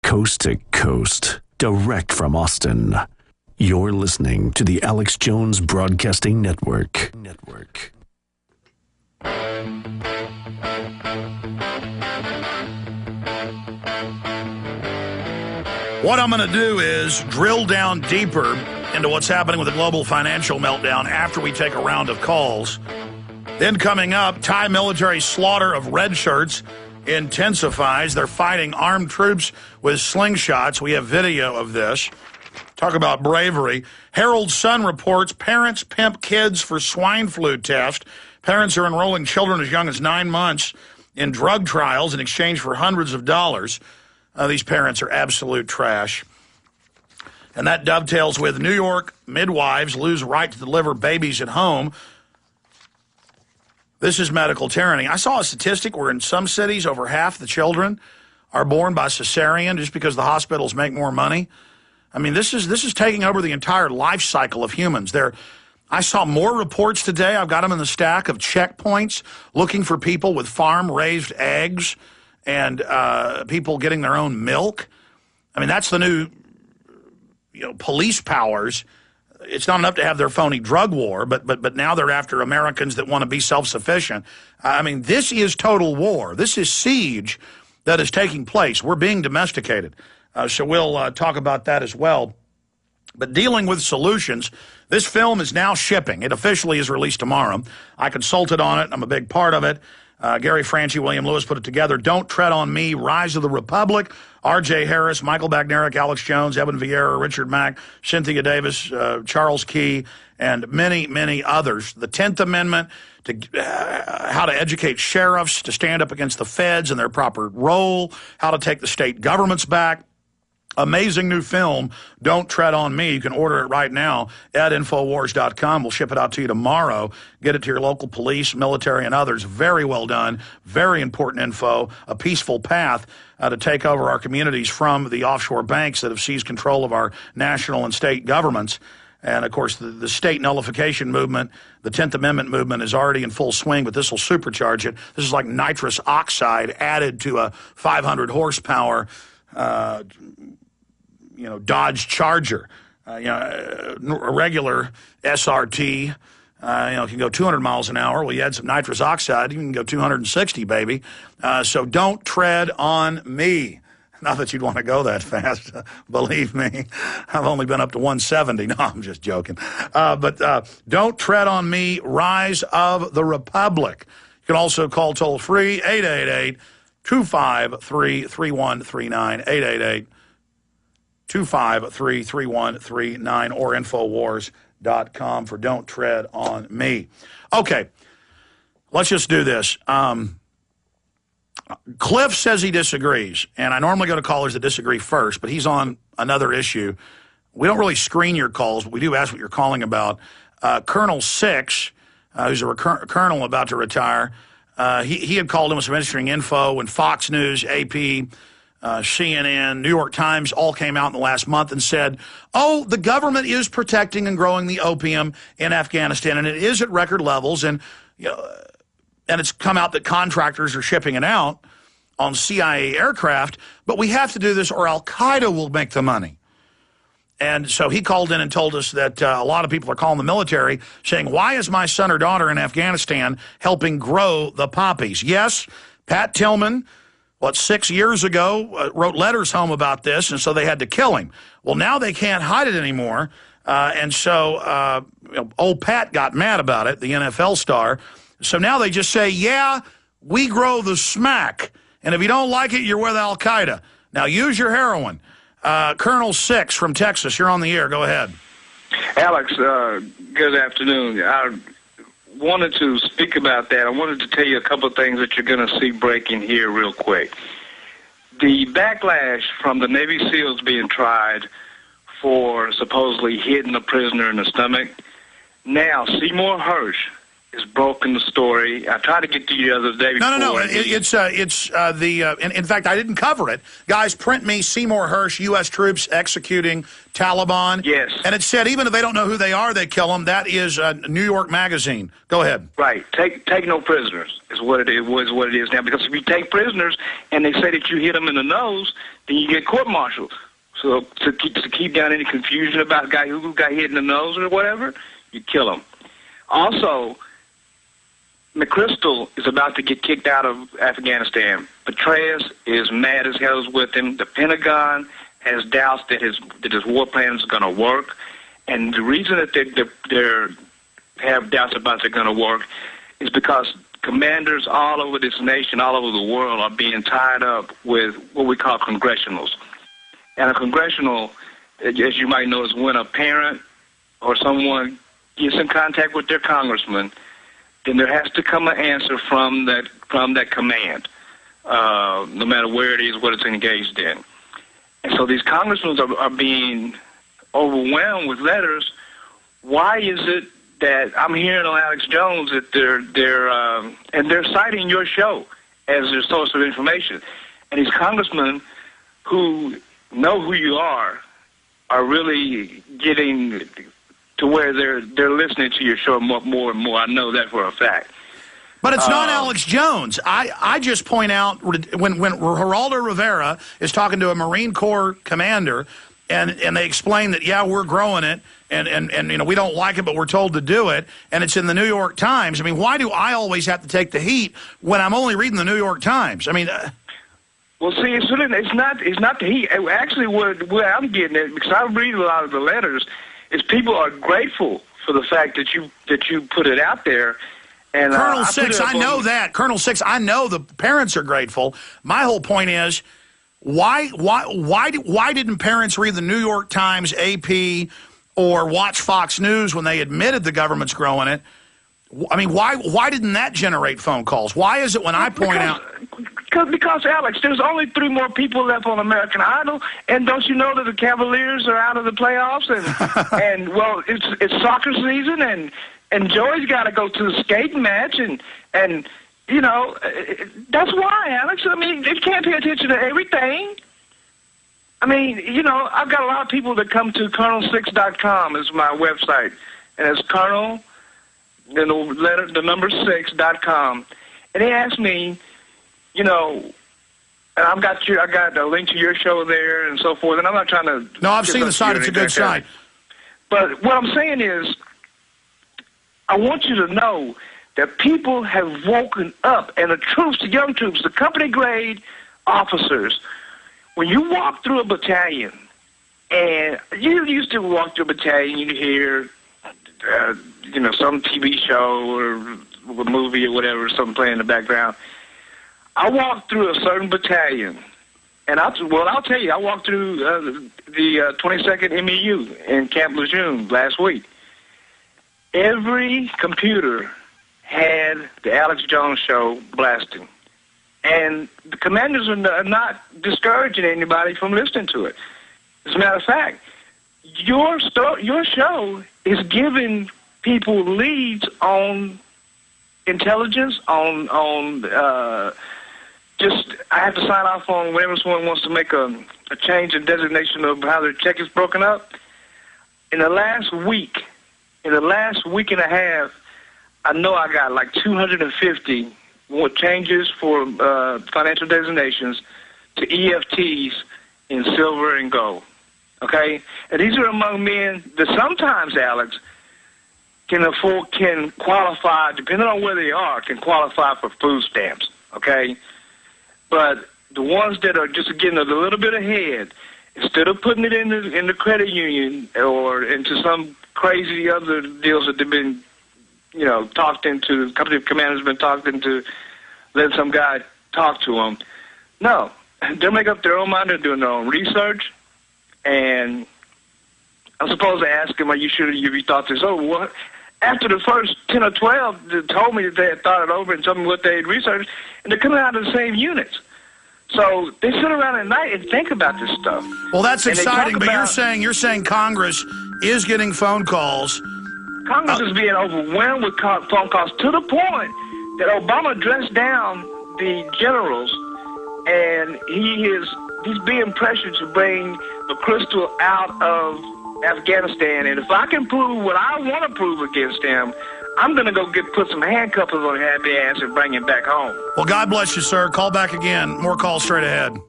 coast to coast, direct from Austin. You're listening to the Alex Jones Broadcasting Network. What I'm going to do is drill down deeper into what's happening with the global financial meltdown after we take a round of calls. Then coming up, Thai military slaughter of red shirts intensifies. They're fighting armed troops with slingshots. We have video of this. Talk about bravery. Herald Sun reports parents pimp kids for swine flu test. Parents are enrolling children as young as 9 months in drug trials in exchange for hundreds of dollars. These parents are absolute trash. And that dovetails with New York midwives lose right to deliver babies at home. This is medical tyranny. I saw a statistic where in some cities over half the children are born by cesarean just because the hospitals make more money. I mean, this is taking over the entire life cycle of humans. I saw more reports today. I've got them in the stack of checkpoints looking for people with farm-raised eggs and people getting their own milk. I mean, that's the new, police powers. It's not enough to have their phony drug war, but now they're after Americans that want to be self-sufficient. I mean, this is total war. This is siege that is taking place. We're being domesticated. So we'll talk about that as well. But dealing with solutions, this film is now shipping. It officially is released tomorrow. I consulted on it. I'm a big part of it. Gary Franchi, William Lewis put it together. Don't Tread on Me, Rise of the Republic. R.J. Harris, Michael Bagnerick, Alex Jones, Evan Vieira, Richard Mack, Cynthia Davis, Charles Key, and many, many others. The 10th Amendment, how to educate sheriffs to stand up against the feds and their proper role, how to take the state governments back. Amazing new film, Don't Tread on Me. You can order it right now at Infowars.com. We'll ship it out to you tomorrow. Get it to your local police, military, and others. Very well done. Very important info. A peaceful path to take over our communities from the offshore banks that have seized control of our national and state governments. And, of course, the state nullification movement, the 10th Amendment movement is already in full swing, but this will supercharge it. This is like nitrous oxide added to a 500 horsepower Dodge Charger, a regular SRT, can go 200 miles an hour. Well, you add some nitrous oxide, you can go 260, baby. So don't tread on me. Not that you'd want to go that fast, believe me. I've only been up to 170. No, I'm just joking. But don't tread on me, Rise of the Republic. You can also call toll-free, 888-253-3139, 888-253-3139, or Infowars.com for Don't Tread on Me. Okay, let's just do this. Cliff says he disagrees, and I normally go to callers that disagree first, but he's on another issue. We don't really screen your calls, but we do ask what you're calling about. Colonel Six, who's a colonel about to retire, he had called in with some interesting info when Fox News, AP, CNN, New York Times all came out in the last month and said, the government is protecting and growing the opium in Afghanistan, and it is at record levels, and it's come out that contractors are shipping it out on CIA aircraft, but we have to do this or Al-Qaeda will make the money. And so he called in and told us that a lot of people are calling the military saying, why is my son or daughter in Afghanistan helping grow the poppies? Yes, Pat Tillman, 6 years ago, wrote letters home about this, and so they had to kill him. Well, now they can't hide it anymore, and so old Pat got mad about it, the NFL star. So now they just say, yeah, we grow the smack, and if you don't like it, you're with Al-Qaeda. Now use your heroin. Colonel Six from Texas, you're on the air. Go ahead. Alex, good afternoon. I wanted to speak about that. I wanted to tell you a couple of things that you're going to see breaking here real quick. The backlash from the Navy SEALs being tried for supposedly hitting a prisoner in the stomach. Now, Seymour Hersh has broken the story. I tried to get to you the other day before. No. In fact, I didn't cover it. Guys, print me Seymour Hersh, U.S. troops executing Taliban. Yes. And it said even if they don't know who they are, they kill them. That is New York Magazine. Go ahead. Right. Take no prisoners is what it is now. Because if you take prisoners and they say that you hit them in the nose, then you get court-martialed. So to keep down any confusion about a guy who got hit in the nose or whatever, you kill him. Also, McChrystal is about to get kicked out of Afghanistan. Petraeus is mad as hell with him. The Pentagon has doubts that his war plan is going to work. And the reason that they have doubts about they're going to work is because commanders all over this nation, all over the world, are being tied up with what we call congressionals. And a congressional, as you might know, is when a parent or someone gets in contact with their congressman, then there has to come an answer from that command, no matter where it is, what it's engaged in. And so these congressmen are being overwhelmed with letters. Why is it that I'm hearing on Alex Jones that they're citing your show as their source of information, and these congressmen who know who you are really getting to where they're listening to your show more and more. I know that for a fact. But it's not Alex Jones. I just point out when Geraldo Rivera is talking to a Marine Corps commander, and they explain that, yeah, we're growing it, and you know, we don't like it, but we're told to do it, and it's in the New York Times. I mean, why do I always have to take the heat when I'm only reading the New York Times? I mean... Well, see, it's not the heat. Actually, what I'm getting at, because I read a lot of the letters, is people are grateful for the fact that you put it out there. And Colonel Six, I know that. Colonel Six, I know the parents are grateful. My whole point is, why didn't parents read the New York Times, AP, or watch Fox News when they admitted the government's growing it? I mean, why didn't that generate phone calls? Why is it when I point out... Because, Alex, there's only 3 more people left on American Idol, and don't you know that the Cavaliers are out of the playoffs? And well, it's soccer season, and Joey's got to go to the skating match, and you know, that's why, Alex. I mean, they can't pay attention to everything. I mean, you know, I've got a lot of people that come to Colonel6.com is my website, and it's Colonel, then the number 6.com, and they ask me, you know, and I got a link to your show there and so forth, and I'm not trying to... No, I've seen the site. It's a good site. But what I'm saying is, I want you to know that people have woken up, and the troops, the young troops, the company grade officers, when you walk through a battalion, and you used to walk through a battalion, you hear, you know, some TV show or a movie or whatever, something playing in the background. I walked through a certain battalion, and I'll tell you, I walked through the 22nd MEU in Camp Lejeune last week. Every computer had the Alex Jones show blasting, and the commanders are not discouraging anybody from listening to it. As a matter of fact, your show is giving people leads on intelligence, on just, I have to sign off on whenever someone wants to make a change in designation of how their check is broken up. In the last week and a half, I know I got like 250 more changes for financial designations to EFTs in silver and gold. Okay? And these are among men that sometimes, Alex, can qualify, depending on where they are, can qualify for food stamps. Okay? But the ones that are just getting a little bit ahead, instead of putting it in the credit union or into some crazy other deals that they've been, you know, talked into, company commanders been talked into, let some guy talk to them. No, they'll make up their own mind. They're doing their own research, and I'm supposed to ask them, "Are you sure you thought this over?" Well, after the first 10 or 12, they told me that they had thought it over and told me what they had researched, and they're coming out of the same units. So they sit around at night and think about this stuff. Well, that's exciting, but you're saying Congress is getting phone calls Congress is being overwhelmed with phone calls to the point that Obama dressed down the generals, and he's being pressured to bring McChrystal out of Afghanistan. And if I can prove what I want to prove against him, I'm going to go put some handcuffs on his happy ass and bring him back home. Well, God bless you, sir. Call back again. More calls straight ahead.